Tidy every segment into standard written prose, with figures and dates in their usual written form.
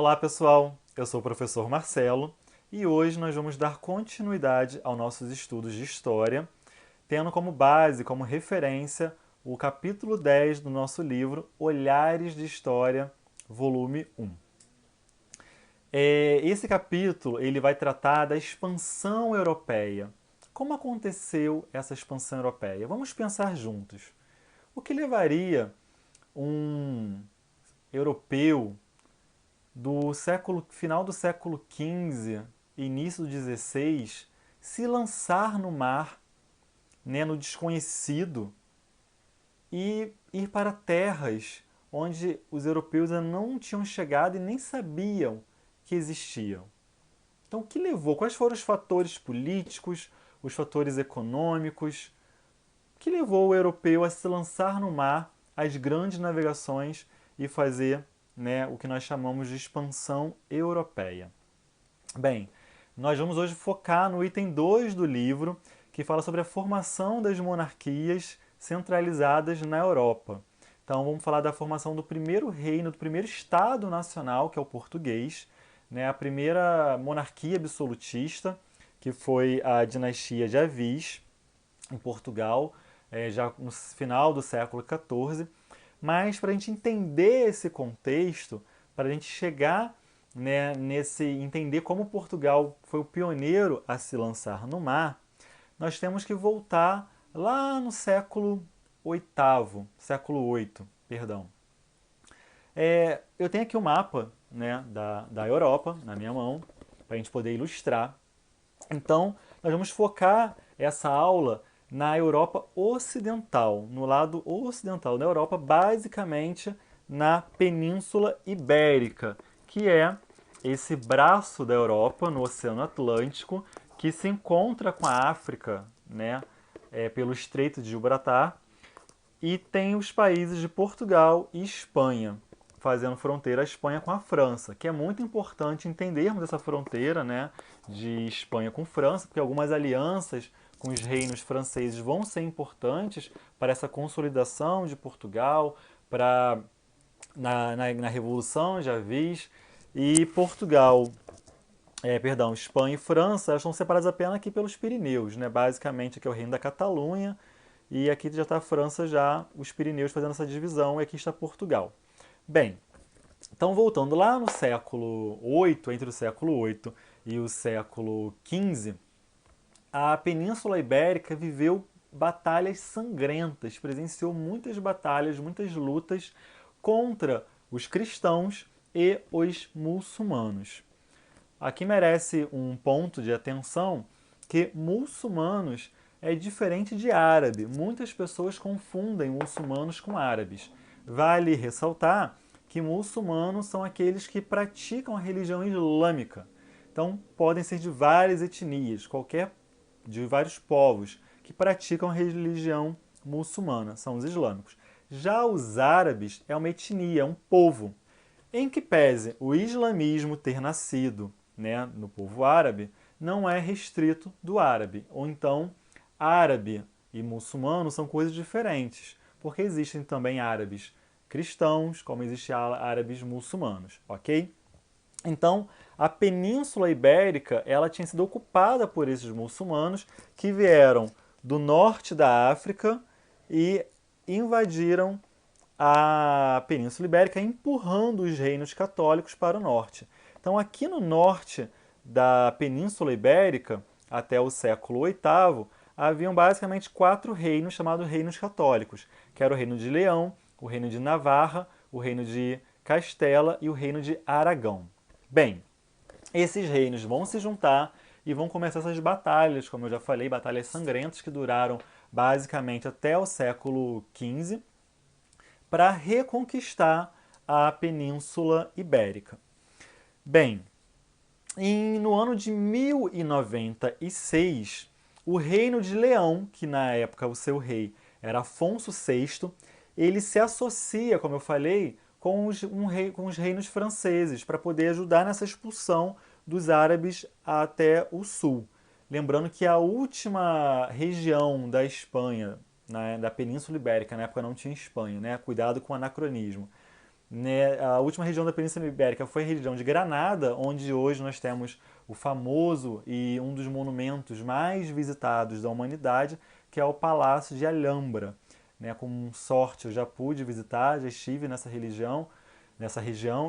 Olá pessoal, eu sou o professor Marcelo e hoje nós vamos dar continuidade aos nossos estudos de História, tendo como base, como referência, o capítulo 10 do nosso livro Olhares de História, volume 1. Esse capítulo ele vai tratar da expansão europeia. Como aconteceu essa expansão europeia? Vamos pensar juntos. O que levaria um europeu final do século XV, início do XVI, se lançar no mar, né, no desconhecido, e ir para terras onde os europeus ainda não tinham chegado e nem sabiam que existiam. Então, o que levou? Quais foram os fatores políticos, os fatores econômicos, que levou o europeu a se lançar no mar, às grandes navegações e fazer, né, o que nós chamamos de expansão europeia? Bem, nós vamos hoje focar no item 2 do livro, que fala sobre a formação das monarquias centralizadas na Europa. Então, vamos falar da formação do primeiro reino, do primeiro Estado nacional, que é o português, né, a primeira monarquia absolutista, que foi a dinastia de Avis, em Portugal, já no final do século XIV. Mas para a gente entender esse contexto, para a gente chegar, né, entender como Portugal foi o pioneiro a se lançar no mar, nós temos que voltar lá no século oito, perdão. Eu tenho aqui o mapa, né, da Europa na minha mão, para a gente poder ilustrar. Então, nós vamos focar essa aula na Europa Ocidental, no lado ocidental da Europa, basicamente na Península Ibérica, que é esse braço da Europa no Oceano Atlântico, que se encontra com a África, né, pelo Estreito de Gibraltar, e tem os países de Portugal e Espanha, fazendo fronteira a Espanha com a França, que é muito importante entendermos essa fronteira, né, de Espanha com França, porque algumas alianças com os reinos franceses vão ser importantes para essa consolidação de Portugal, para na Revolução, já vi, e Espanha e França elas estão separadas apenas aqui pelos Pirineus, né? Basicamente aqui é o reino da Catalunha e aqui já está a França, já os Pirineus fazendo essa divisão e aqui está Portugal. Bem, então voltando lá no século VIII, entre o século VIII e o século XV, a Península Ibérica viveu batalhas sangrentas, presenciou muitas batalhas, muitas lutas contra os cristãos e os muçulmanos. Aqui merece um ponto de atenção que muçulmanos é diferente de árabe. Muitas pessoas confundem muçulmanos com árabes. Vale ressaltar que muçulmanos são aqueles que praticam a religião islâmica. Então, podem ser de várias etnias, de vários povos que praticam a religião muçulmana, são os islâmicos. Já os árabes é uma etnia, é um povo. Em que pese o islamismo ter nascido, né, no povo árabe, não é restrito do árabe. Ou então, árabe e muçulmano são coisas diferentes, porque existem também árabes cristãos, como existem árabes muçulmanos, ok? Então, a Península Ibérica ela tinha sido ocupada por esses muçulmanos que vieram do norte da África e invadiram a Península Ibérica, empurrando os reinos católicos para o norte. Então, aqui no norte da Península Ibérica, até o século VIII, haviam basicamente 4 reinos chamados reinos católicos, que era o reino de Leão, o reino de Navarra, o reino de Castela e o reino de Aragão. Bem, esses reinos vão se juntar e vão começar essas batalhas, como eu já falei, batalhas sangrentas que duraram basicamente até o século XV, para reconquistar a Península Ibérica. Bem, no ano de 1096, o reino de Leão, que na época o seu rei era Afonso VI, ele se associa, como eu falei, com os reinos franceses para poder ajudar nessa expulsão dos árabes até o sul. Lembrando que a última região da Espanha, da Península Ibérica, na época não tinha Espanha, né? Cuidado com o anacronismo. né? A última região da Península Ibérica foi a região de Granada, onde hoje nós temos o famoso e um dos monumentos mais visitados da humanidade, que é o Palácio de Alhambra. Né? Com sorte eu já pude visitar, já estive nessa região,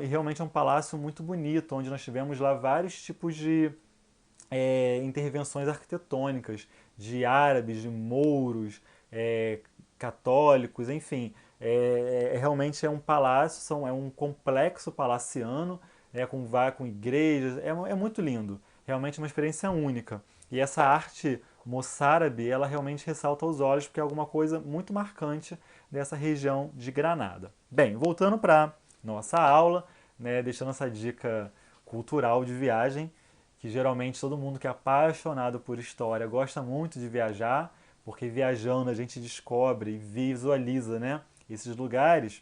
e realmente é um palácio muito bonito, onde nós tivemos lá vários tipos de intervenções arquitetônicas de árabes, de mouros, católicos, enfim. Realmente é um palácio, é um complexo palaciano, com igrejas, é muito lindo. Realmente uma experiência única. E essa arte moçárabe, ela realmente ressalta aos olhos, porque é alguma coisa muito marcante dessa região de Granada. Bem, voltando para nossa aula, né, deixando essa dica cultural de viagem, que geralmente todo mundo que é apaixonado por história gosta muito de viajar, porque viajando a gente descobre e visualiza, né, esses lugares.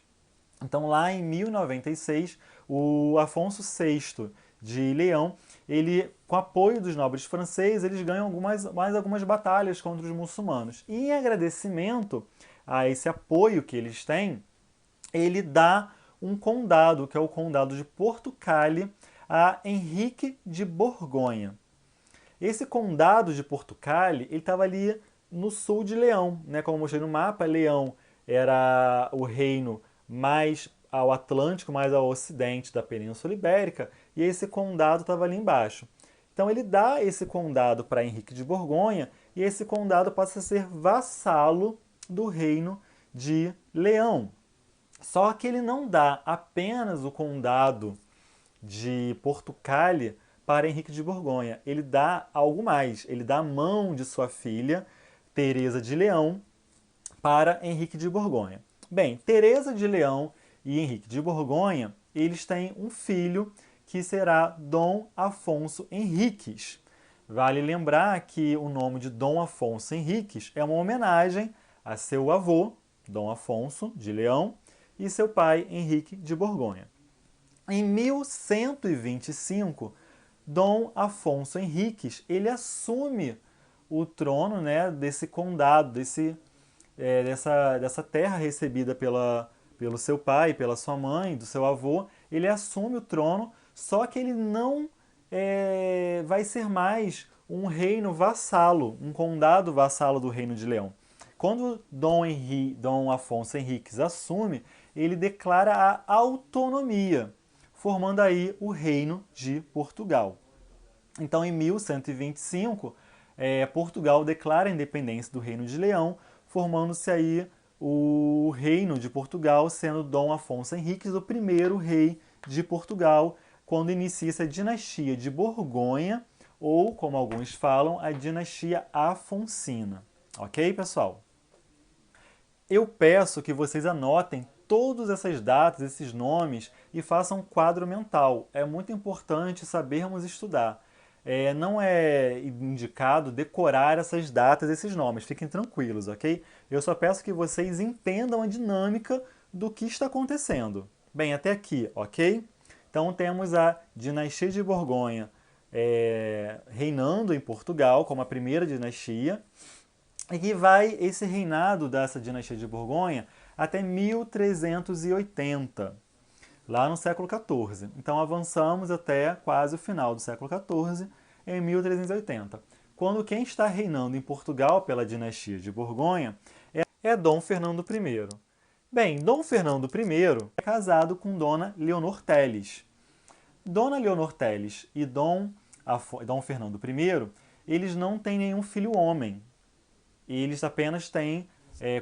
Então, lá em 1096, o Afonso VI de Leão, ele, com apoio dos nobres franceses, eles ganham mais algumas batalhas contra os muçulmanos. E em agradecimento a esse apoio que eles têm, ele dá um condado, que é o condado de Portucale, a Henrique de Borgonha. Esse condado de Portucale, ele estava ali no sul de Leão, né? Como eu mostrei no mapa, Leão era o reino mais ao Atlântico, mais ao ocidente da Península Ibérica, e esse condado estava ali embaixo. Então ele dá esse condado para Henrique de Borgonha, e esse condado passa a ser vassalo do reino de Leão. Só que ele não dá apenas o condado de Portucale para Henrique de Borgonha. Ele dá algo mais. Ele dá a mão de sua filha, Teresa de Leão, para Henrique de Borgonha. Bem, Teresa de Leão e Henrique de Borgonha, eles têm um filho que será Dom Afonso Henriques. Vale lembrar que o nome de Dom Afonso Henriques é uma homenagem a seu avô, Dom Afonso de Leão, e seu pai, Henrique de Borgonha. Em 1125, Dom Afonso Henriques ele assume o trono, né, desse condado, dessa terra recebida pelo seu pai, pela sua mãe, do seu avô. Ele assume o trono, só que ele não vai ser mais um reino vassalo, um condado vassalo do Reino de Leão. Quando Dom Afonso Henriques assume, ele declara a autonomia, formando aí o Reino de Portugal. Então, em 1125, Portugal declara a independência do Reino de Leão, formando-se aí o Reino de Portugal, sendo Dom Afonso Henriques o primeiro rei de Portugal, quando inicia-se a dinastia de Borgonha, ou, como alguns falam, a dinastia Afonsina. Ok, pessoal? Eu peço que vocês anotem todas essas datas, esses nomes e façam um quadro mental. É muito importante sabermos estudar. Não é indicado decorar essas datas, esses nomes. Fiquem tranquilos, ok? Eu só peço que vocês entendam a dinâmica do que está acontecendo. Bem, até aqui, ok? Então temos a dinastia de Borgonha reinando em Portugal como a primeira dinastia. E que vai esse reinado dessa dinastia de Borgonha até 1380, lá no século XIV. Então avançamos até quase o final do século XIV, em 1380, quando quem está reinando em Portugal pela dinastia de Borgonha é Dom Fernando I. Bem, Dom Fernando I é casado com Dona Leonor Teles. Dona Leonor Teles e Dom Fernando I, eles não têm nenhum filho homem. Eles apenas têm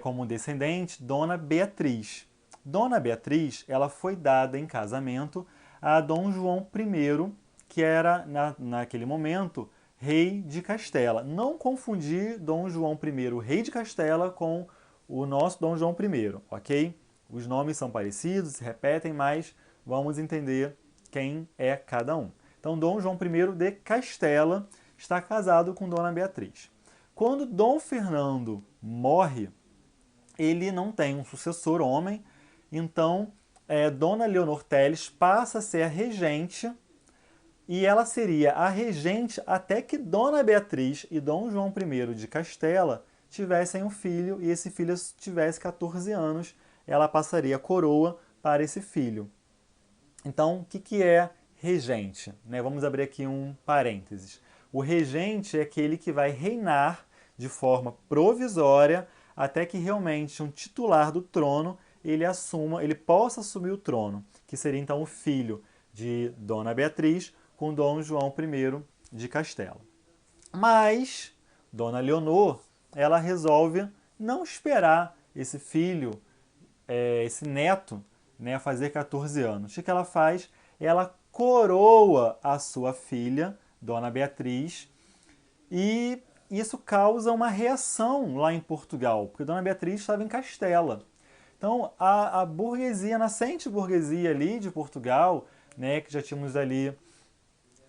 como descendente Dona Beatriz. Dona Beatriz, ela foi dada em casamento a Dom João I, que era, naquele momento, rei de Castela. Não confundir Dom João I, rei de Castela, com o nosso Dom João I, ok? Os nomes são parecidos, se repetem, mas vamos entender quem é cada um. Então, Dom João I de Castela está casado com Dona Beatriz. Quando Dom Fernando morre, ele não tem um sucessor homem, então Dona Leonor Teles passa a ser a regente, e ela seria a regente até que Dona Beatriz e Dom João I de Castela tivessem um filho, e esse filho tivesse 14 anos, ela passaria a coroa para esse filho. Então, o que é regente? Né? Vamos abrir aqui um parênteses. O regente é aquele que vai reinar de forma provisória até que realmente um titular do trono ele possa assumir o trono, que seria então o filho de Dona Beatriz com Dom João I de Castela. Mas Dona Leonor, ela resolve não esperar esse filho, esse neto, né, fazer 14 anos. O que ela faz? Ela coroa a sua filha, Dona Beatriz, e isso causa uma reação lá em Portugal, porque Dona Beatriz estava em Castela. Então, a burguesia, a nascente burguesia ali de Portugal, né, que já tínhamos ali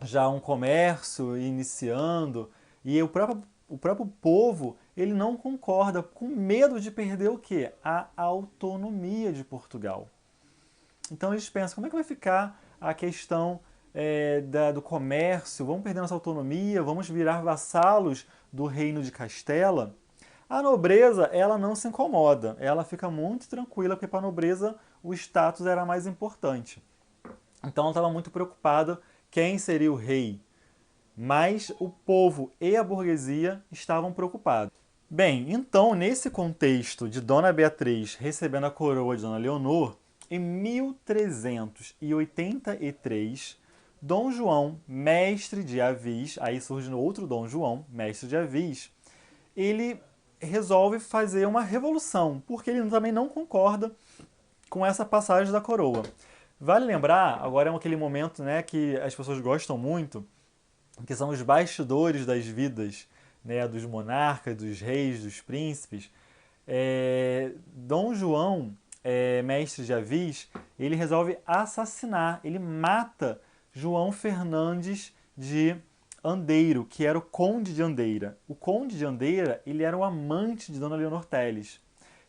já um comércio iniciando, e o próprio povo, ele não concorda, com medo de perder o quê? A autonomia de Portugal. Então eles pensam, como é que vai ficar a questão do comércio? Vamos perder nossa autonomia? Vamos virar vassalos do reino de Castela? A nobreza, ela não se incomoda, ela fica muito tranquila, porque para a nobreza o status era mais importante. Então ela estava muito preocupada quem seria o rei. Mas o povo e a burguesia estavam preocupados. Bem, então, nesse contexto de Dona Beatriz recebendo a coroa de Dona Leonor, em 1383, Dom João, mestre de Avis, aí surge outro Dom João, mestre de Avis, ele resolve fazer uma revolução, porque ele também não concorda com essa passagem da coroa. Vale lembrar, agora é aquele momento, né, que as pessoas gostam muito, que são os bastidores das vidas, né, dos monarcas, dos reis, dos príncipes. Dom João, mestre de Avis, ele resolve assassinar, ele mata João Fernandes de Andeiro, que era o conde de Andeira. O conde de Andeira, ele era o amante de Dona Leonor Teles.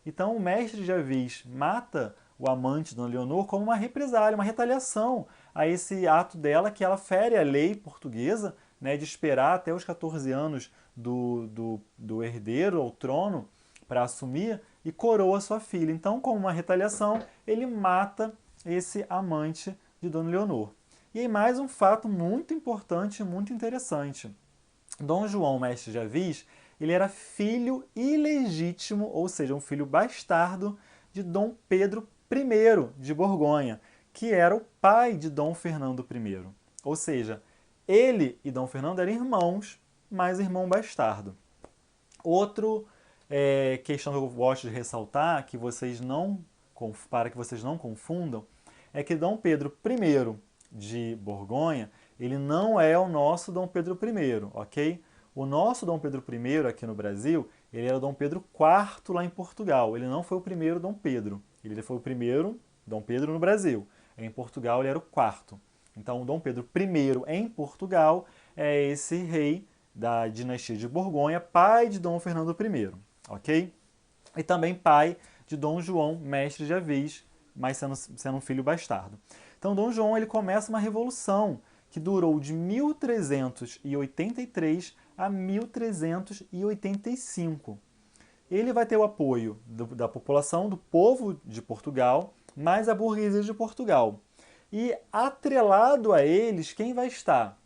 Então o mestre de Avis mata o amante de Dona Leonor como uma represália, uma retaliação a esse ato dela, que ela fere a lei portuguesa, né, de esperar até os 14 anos do herdeiro ao trono para assumir, e coroa sua filha. Então, como uma retaliação, ele mata esse amante de Dona Leonor. E aí mais um fato muito importante e muito interessante. Dom João, mestre de Avis, ele era filho ilegítimo, ou seja, um filho bastardo de Dom Pedro I de Borgonha, que era o pai de Dom Fernando I. Ou seja, ele e Dom Fernando eram irmãos, mas irmão bastardo. Outra questão que eu gosto de ressaltar, para que vocês não confundam, é que Dom Pedro I de Borgonha, ele não é o nosso Dom Pedro I, ok? O nosso Dom Pedro I aqui no Brasil, ele era o Dom Pedro IV lá em Portugal. Ele não foi o primeiro Dom Pedro. Ele foi o primeiro Dom Pedro no Brasil. Em Portugal ele era o quarto. Então o Dom Pedro I em Portugal é esse rei da dinastia de Borgonha, pai de Dom Fernando I, ok? E também pai de Dom João, mestre de Avis, mas sendo um filho bastardo. Então Dom João ele começa uma revolução que durou de 1383 a 1385. Ele vai ter o apoio da população, do povo de Portugal, mais a burguesia de Portugal. E atrelado a eles, quem vai estar?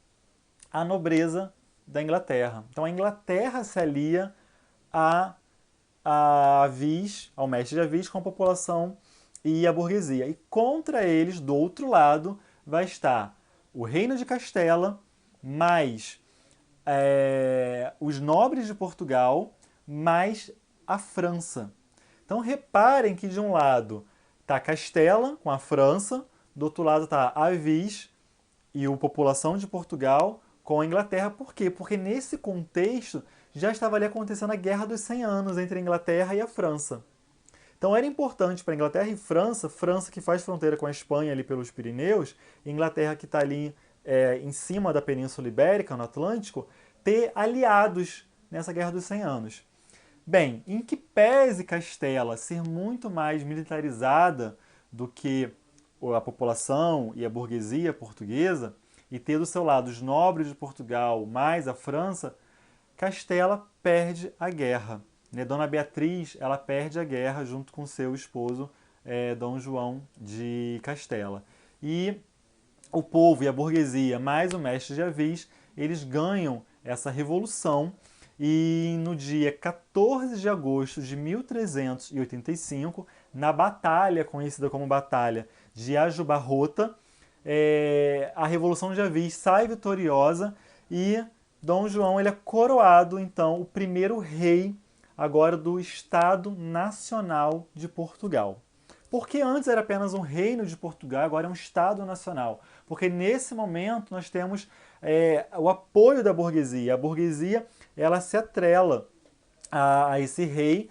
A nobreza da Inglaterra. Então a Inglaterra se alia a Avis, ao mestre de Avis, com a população e a burguesia. E contra eles, do outro lado, vai estar o Reino de Castela, mais os nobres de Portugal, mais a França. Então reparem que de um lado está Castela, com a França, do outro lado está Avis e a população de Portugal com a Inglaterra. Por quê? Porque nesse contexto já estava ali acontecendo a Guerra dos 100 Anos entre a Inglaterra e a França. Então era importante para a Inglaterra e França, França que faz fronteira com a Espanha ali pelos Pirineus, Inglaterra que está ali em cima da Península Ibérica, no Atlântico, ter aliados nessa Guerra dos 100 Anos. Bem, em que pese Castela ser muito mais militarizada do que a população e a burguesia portuguesa, e ter do seu lado os nobres de Portugal mais a França, Castela perde a guerra. Dona Beatriz ela perde a guerra junto com seu esposo Dom João de Castela. E o povo e a burguesia, mais o mestre de Avis, eles ganham essa revolução e no dia 14 de agosto de 1385, na batalha conhecida como Batalha de Ajubarrota, a Revolução de Avis sai vitoriosa e Dom João ele é coroado, então, o primeiro rei agora do Estado Nacional de Portugal. Porque antes era apenas um reino de Portugal, agora é um Estado nacional. Porque nesse momento nós temos o apoio da burguesia. A burguesia ela se atrela a esse rei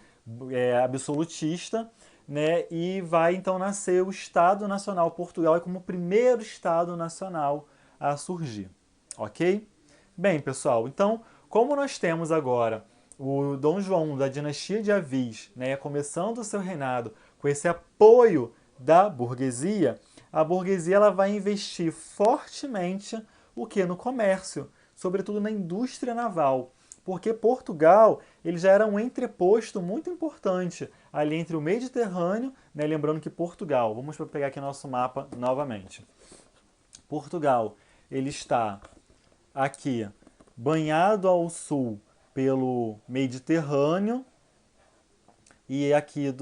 absolutista, né, e vai então nascer o Estado Nacional. Portugal é como o primeiro Estado Nacional a surgir. Ok? Bem, pessoal, então, como nós temos agora o Dom João da dinastia de Avis, né, começando o seu reinado com esse apoio da burguesia, a burguesia ela vai investir fortemente o que? No comércio, sobretudo na indústria naval. Porque Portugal ele já era um entreposto muito importante ali entre o Mediterrâneo, né, lembrando que Portugal, vamos pegar aqui nosso mapa novamente. Portugal ele está aqui banhado ao sul pelo Mediterrâneo e aqui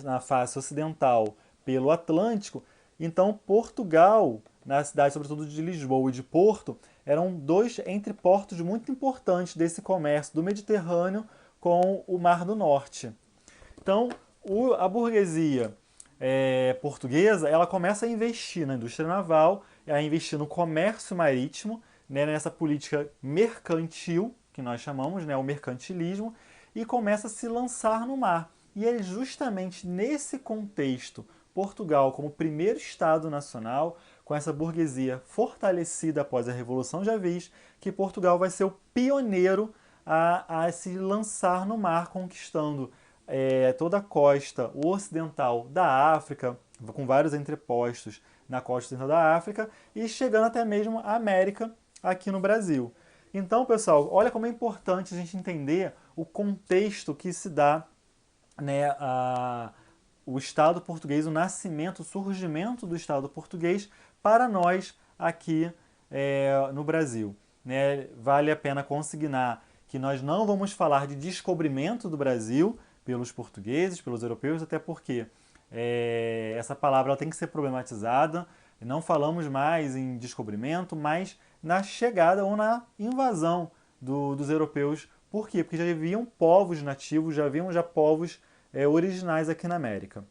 na face ocidental pelo Atlântico. Então, Portugal, na cidade sobretudo de Lisboa e de Porto, eram dois entreportos muito importantes desse comércio do Mediterrâneo com o Mar do Norte. Então, a burguesia portuguesa ela começa a investir na indústria naval, a investir no comércio marítimo, né, nessa política mercantil, que nós chamamos, né, o mercantilismo, e começa a se lançar no mar. E é justamente nesse contexto, Portugal, como primeiro Estado nacional, com essa burguesia fortalecida após a Revolução de Avis, que Portugal vai ser o pioneiro a se lançar no mar, conquistando toda a costa ocidental da África, com vários entrepostos na costa ocidental da África, e chegando até mesmo à América, aqui no Brasil. Então, pessoal, olha como é importante a gente entender o contexto que se dá, né, o Estado português, o nascimento, o surgimento do Estado português para nós aqui no Brasil. Né? Vale a pena consignar que nós não vamos falar de descobrimento do Brasil pelos portugueses, pelos europeus, até porque essa palavra ela tem que ser problematizada. Não falamos mais em descobrimento, mas na chegada ou na invasão dos europeus. Por quê? Porque já haviam povos nativos, já haviam povos originais aqui na América.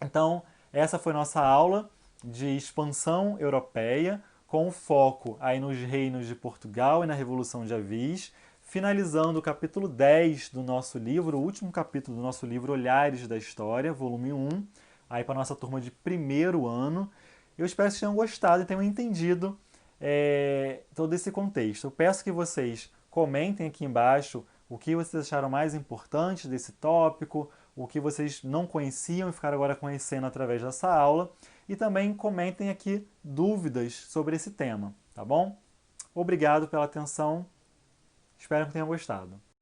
Então, essa foi nossa aula de expansão europeia, com foco aí nos reinos de Portugal e na Revolução de Avis, finalizando o capítulo 10 do nosso livro, o último capítulo do nosso livro Olhares da História, volume 1, aí para a nossa turma de primeiro ano. Eu espero que vocês tenham gostado e tenham entendido todo esse contexto. Eu peço que vocês comentem aqui embaixo o que vocês acharam mais importante desse tópico, o que vocês não conheciam e ficaram agora conhecendo através dessa aula. E também comentem aqui dúvidas sobre esse tema, tá bom? Obrigado pela atenção, espero que tenham gostado.